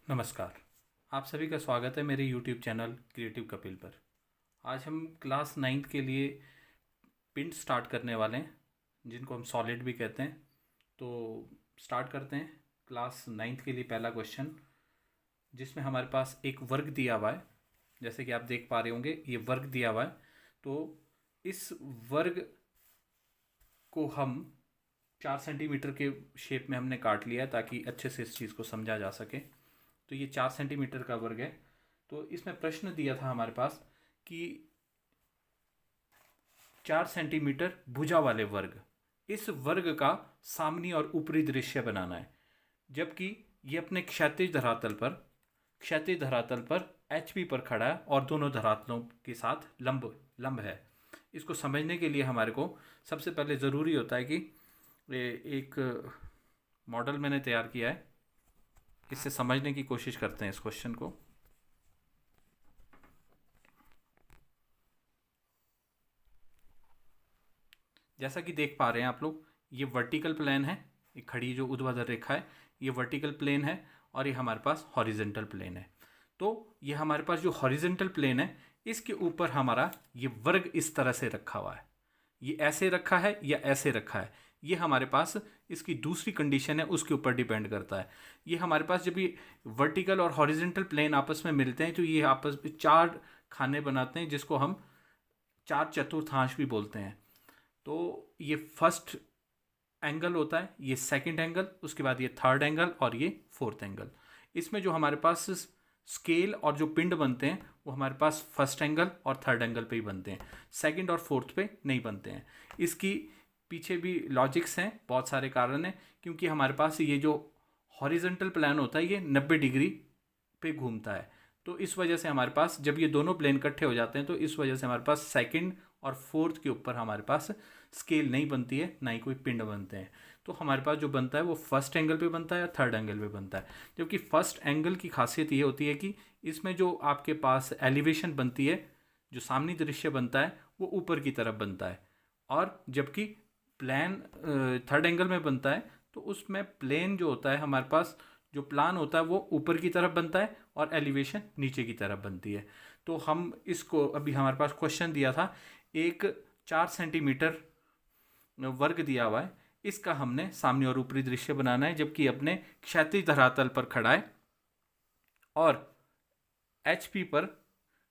नमस्कार। आप सभी का स्वागत है मेरे YouTube चैनल क्रिएटिव कपिल पर। आज हम क्लास 9th के लिए पिंड स्टार्ट करने वाले हैं, जिनको हम सॉलिड भी कहते हैं। तो स्टार्ट करते हैं क्लास 9th के लिए पहला क्वेश्चन, जिसमें हमारे पास एक वर्ग दिया हुआ है। जैसे कि आप देख पा रहे होंगे, ये वर्ग दिया हुआ है। तो इस वर्ग को हम 4 सेंटीमीटर के शेप में हमने काट लिया है, ताकि अच्छे से इस चीज़ को समझा जा सके। तो ये 4 सेंटीमीटर का वर्ग है। तो इसमें प्रश्न दिया था हमारे पास कि 4 सेंटीमीटर भुजा वाले वर्ग, इस वर्ग का सामनी और ऊपरी दृश्य बनाना है। जबकि ये अपने क्षैतिज धरातल पर HP पर खड़ा है और दोनों धरातलों के साथ लंब लंब है। इसको समझने के लिए हमारे को सबसे पहले ज़रूरी होता है कि एक मॉडल मैंने तैयार किया है। इससे समझने की कोशिश करते हैं इस क्वेश्चन को। जैसा कि देख पा रहे हैं आप लोग, ये वर्टिकल प्लेन है, ये खड़ी जो ऊर्ध्वाधर रेखा है ये वर्टिकल प्लेन है, और ये हमारे पास हॉरिजेंटल प्लेन है। तो ये हमारे पास जो हॉरिजेंटल प्लेन है, इसके ऊपर हमारा ये वर्ग इस तरह से रखा हुआ है। ये ऐसे रखा है या ऐसे रखा है, ये हमारे पास इसकी दूसरी कंडीशन है, उसके ऊपर डिपेंड करता है। ये हमारे पास जब ये वर्टिकल और हॉरिजेंटल प्लेन आपस में मिलते हैं, तो ये आपस में 4 खाने बनाते हैं, जिसको हम 4 चतुर्थांश भी बोलते हैं। तो ये फर्स्ट एंगल होता है, ये सेकंड एंगल, उसके बाद ये थर्ड एंगल और ये फोर्थ एंगल। इसमें जो हमारे पास स्केल और जो पिंड बनते हैं, वो हमारे पास फर्स्ट एंगल और थर्ड एंगल पे ही बनते हैं, सेकंड और फोर्थ पे नहीं बनते हैं। इसकी पीछे भी लॉजिक्स हैं, बहुत सारे कारण हैं। क्योंकि हमारे पास ये जो हॉरिजेंटल प्लेन होता है, ये 90 डिग्री पे घूमता है। तो इस वजह से हमारे पास जब ये दोनों प्लेन इकट्ठे हो जाते हैं, तो इस वजह से हमारे पास सेकंड और फोर्थ के ऊपर हमारे पास स्केल नहीं बनती है, ना ही कोई पिंड बनते हैं। तो हमारे पास जो बनता है वो फर्स्ट एंगल पे बनता है या थर्ड एंगल पे बनता है। जबकि फर्स्ट एंगल की खासियत ये होती है कि इसमें जो आपके पास एलिवेशन बनती है, जो सामने दृश्य बनता है, वो ऊपर की तरफ बनता है। और जबकि प्लान थर्ड एंगल में बनता है, तो उसमें प्लेन जो होता है हमारे पास, जो प्लान होता है वो ऊपर की तरफ बनता है और एलिवेशन नीचे की तरफ बनती है। तो हम इसको, अभी हमारे पास क्वेश्चन दिया था, एक 4 सेंटीमीटर वर्ग दिया हुआ है, इसका हमने सामने और ऊपरी दृश्य बनाना है। जबकि अपने क्षैतिज धरातल पर खड़ा है और HP पर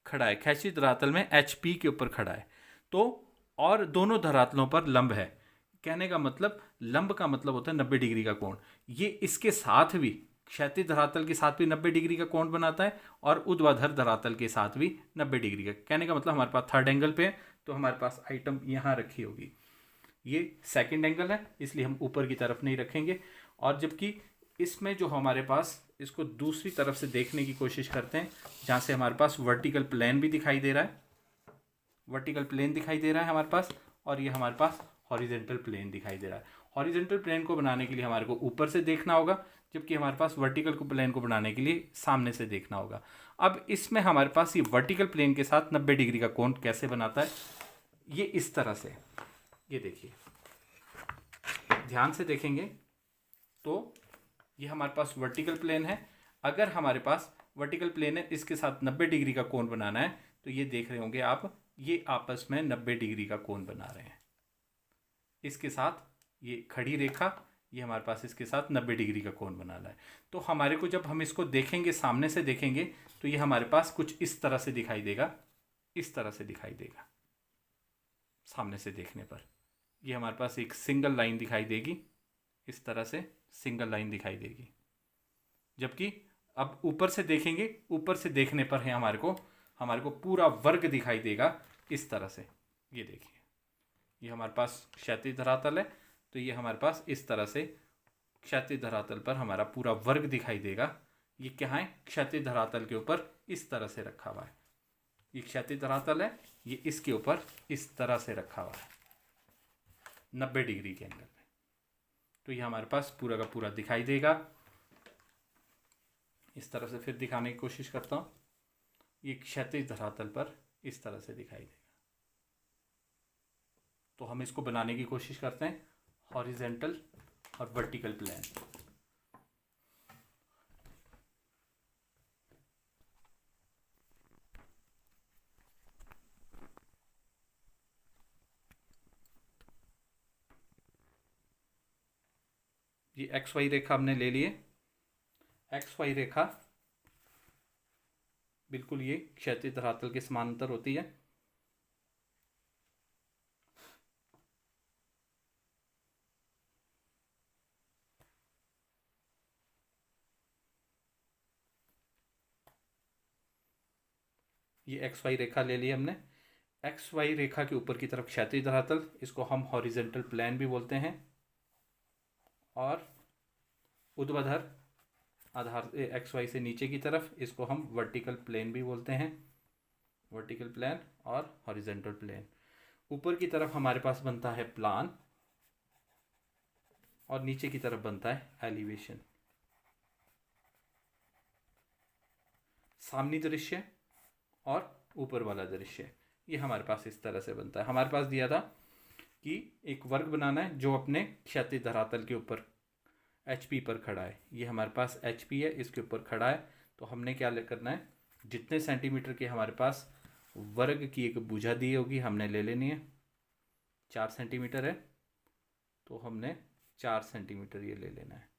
खड़ा है, क्षैतिज धरातल में HP के ऊपर खड़ा है। तो और दोनों धरातलों पर लंब है। कहने का मतलब, लंब का मतलब होता है 90 डिग्री का कोण। ये इसके साथ भी, क्षैतिज धरातल के साथ भी 90 डिग्री का कोण बनाता है, और ऊर्ध्वाधर धरातल के साथ भी 90 डिग्री का। कहने का मतलब हमारे पास थर्ड एंगल पे है, तो हमारे पास आइटम यहाँ रखी होगी। ये सेकंड एंगल है, इसलिए हम ऊपर की तरफ नहीं रखेंगे। और जबकि इसमें जो हमारे पास, इसको दूसरी तरफ से देखने की कोशिश करते हैं, जहाँ से हमारे पास वर्टिकल प्लेन भी दिखाई दे रहा है, वर्टिकल प्लेन दिखाई दे रहा है हमारे पास, और ये हमारे पास हॉरिजेंटल प्लेन दिखाई दे रहा है। हॉरिजेंटल प्लेन को बनाने के लिए हमारे को ऊपर से देखना होगा, जबकि हमारे पास वर्टिकल को प्लेन को बनाने के लिए सामने से देखना होगा। अब इसमें हमारे पास ये वर्टिकल प्लेन के साथ 90 डिग्री का कोण कैसे बनाता है, ये इस तरह से। ये देखिए, ध्यान से देखेंगे तो ये हमारे पास वर्टिकल प्लेन है। अगर हमारे पास वर्टिकल प्लेन है, इसके साथ 90 डिग्री का कोण बनाना है, तो ये देख रहे होंगे आप, ये आपस में 90 डिग्री का कोण बना रहे हैं। इसके साथ ये खड़ी रेखा, ये हमारे पास इसके साथ 90 डिग्री का कोण बना रहा है। तो हमारे को जब हम इसको देखेंगे, सामने से देखेंगे, तो ये हमारे पास कुछ इस तरह से दिखाई देगा, इस तरह से दिखाई देगा। सामने से देखने पर ये हमारे पास एक सिंगल लाइन दिखाई देगी, इस तरह से सिंगल लाइन दिखाई देगी। जबकि अब ऊपर से देखेंगे, ऊपर से देखने पर है हमारे को पूरा वर्ग दिखाई देगा इस तरह से। ये देखिए, ये हमारे पास क्षैतिज धरातल है, तो ये हमारे पास इस तरह से क्षैतिज धरातल पर हमारा पूरा वर्ग दिखाई देगा। ये क्या है, क्षैतिज धरातल के ऊपर इस तरह से रखा हुआ है। ये क्षैतिज धरातल है, ये इसके ऊपर इस तरह से रखा हुआ है 90 डिग्री के एंगल में। तो ये हमारे पास पूरा का पूरा दिखाई देगा। इस तरह से फिर दिखाने की कोशिश करता हूँ। ये क्षैतिज धरातल पर इस तरह से दिखाई देगा। तो हम इसको बनाने की कोशिश करते हैं, हॉरिजेंटल और वर्टिकल प्लेन। ये एक्स वाई रेखा हमने ले लिए। एक्स वाई रेखा बिल्कुल ये क्षैतिज धरातल के समांतर होती है। ये एक्स वाई रेखा ले ली हमने। एक्स वाई रेखा के ऊपर की तरफ क्षैतिज धरातल, इसको हम हॉरिजेंटल प्लेन भी बोलते हैं। और ऊर्ध्वाधर आधार एक्स वाई से नीचे की तरफ, इसको हम वर्टिकल प्लेन भी बोलते हैं। वर्टिकल प्लेन और हॉरिजेंटल प्लेन। ऊपर की तरफ हमारे पास बनता है प्लान और नीचे की तरफ बनता है एलिवेशन। सामने दृश्य और ऊपर वाला दृश्य, ये हमारे पास इस तरह से बनता है। हमारे पास दिया था कि एक वर्ग बनाना है जो अपने क्षैतिज धरातल के ऊपर HP पर खड़ा है। ये हमारे पास HP है, इसके ऊपर खड़ा है। तो हमने क्या करना है, जितने सेंटीमीटर के हमारे पास वर्ग की एक भुजा दी होगी हमने ले लेनी है। 4 सेंटीमीटर है तो हमने 4 सेंटीमीटर ये ले लेना है।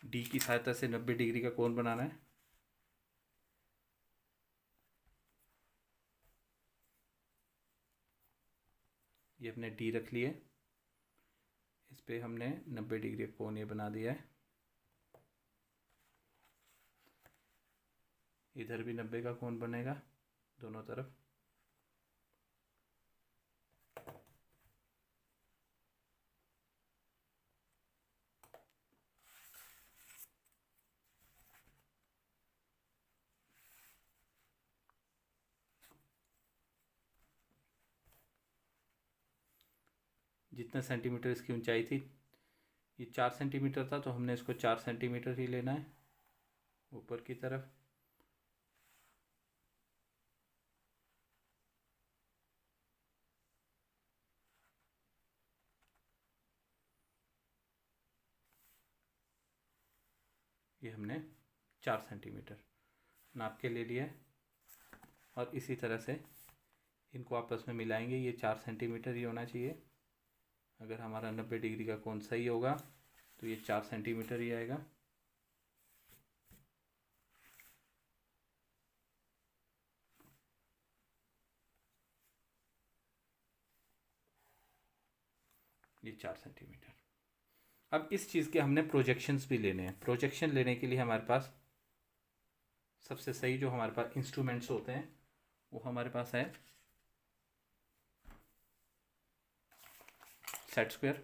डी की सहायता से 90 डिग्री का कोण बनाना है। ये हमने डी रख लिए, इस पे हमने 90 डिग्री का कोण ये बना दिया है। इधर भी 90 का कोण बनेगा दोनों तरफ। जितना सेंटीमीटर इसकी ऊंचाई थी, ये 4 सेंटीमीटर था, तो हमने इसको 4 सेंटीमीटर ही लेना है ऊपर की तरफ। ये हमने 4 सेंटीमीटर नाप के ले लिया है और इसी तरह से इनको आपस में मिलाएंगे। ये 4 सेंटीमीटर ही होना चाहिए। अगर हमारा 90 डिग्री का कोण सही होगा तो ये 4 सेंटीमीटर ही आएगा। ये 4 सेंटीमीटर। अब इस चीज़ के हमने प्रोजेक्शंस भी लेने हैं। प्रोजेक्शन लेने के लिए हमारे पास सबसे सही जो हमारे पास इंस्ट्रूमेंट्स होते हैं वो हमारे पास है सेट स्क्वायर।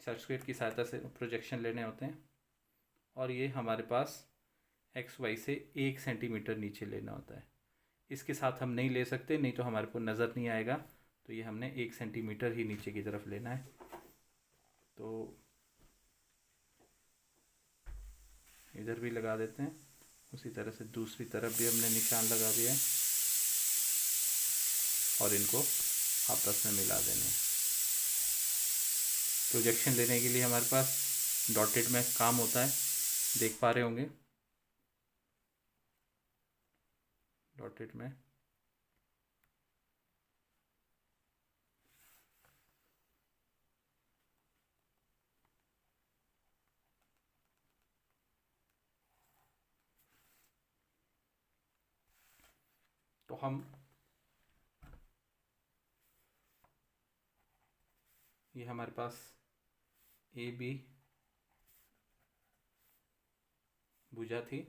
सेट स्क्वायर की सहायता से प्रोजेक्शन लेने होते हैं और ये हमारे पास एक्स वाई से 1 सेंटीमीटर नीचे लेना होता है। इसके साथ हम नहीं ले सकते, नहीं तो हमारे को नज़र नहीं आएगा। तो ये हमने 1 सेंटीमीटर ही नीचे की तरफ लेना है। तो इधर भी लगा देते हैं, उसी तरह से दूसरी तरफ भी हमने निशान लगा दिया है और इनको आपस में मिला देने हैं। प्रोजेक्शन लेने के लिए हमारे पास डॉटेड में काम होता है, देख पा रहे होंगे डॉटेड में। तो हम ये हमारे पास ए बी भुजा थी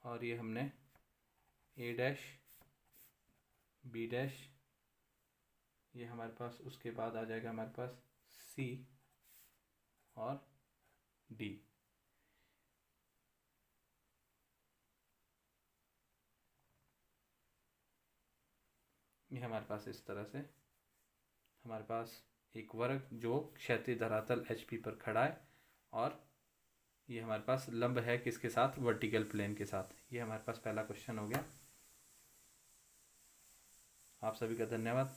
और ये हमने ए डैश बी डैश, ये हमारे पास उसके बाद आ जाएगा हमारे पास सी और डी। ये हमारे पास इस तरह से हमारे पास एक वर्ग जो क्षैतिज धरातल HP पर खड़ा है और ये हमारे पास लंब है किसके साथ, वर्टिकल प्लेन के साथ। ये हमारे पास पहला क्वेश्चन हो गया। आप सभी का धन्यवाद।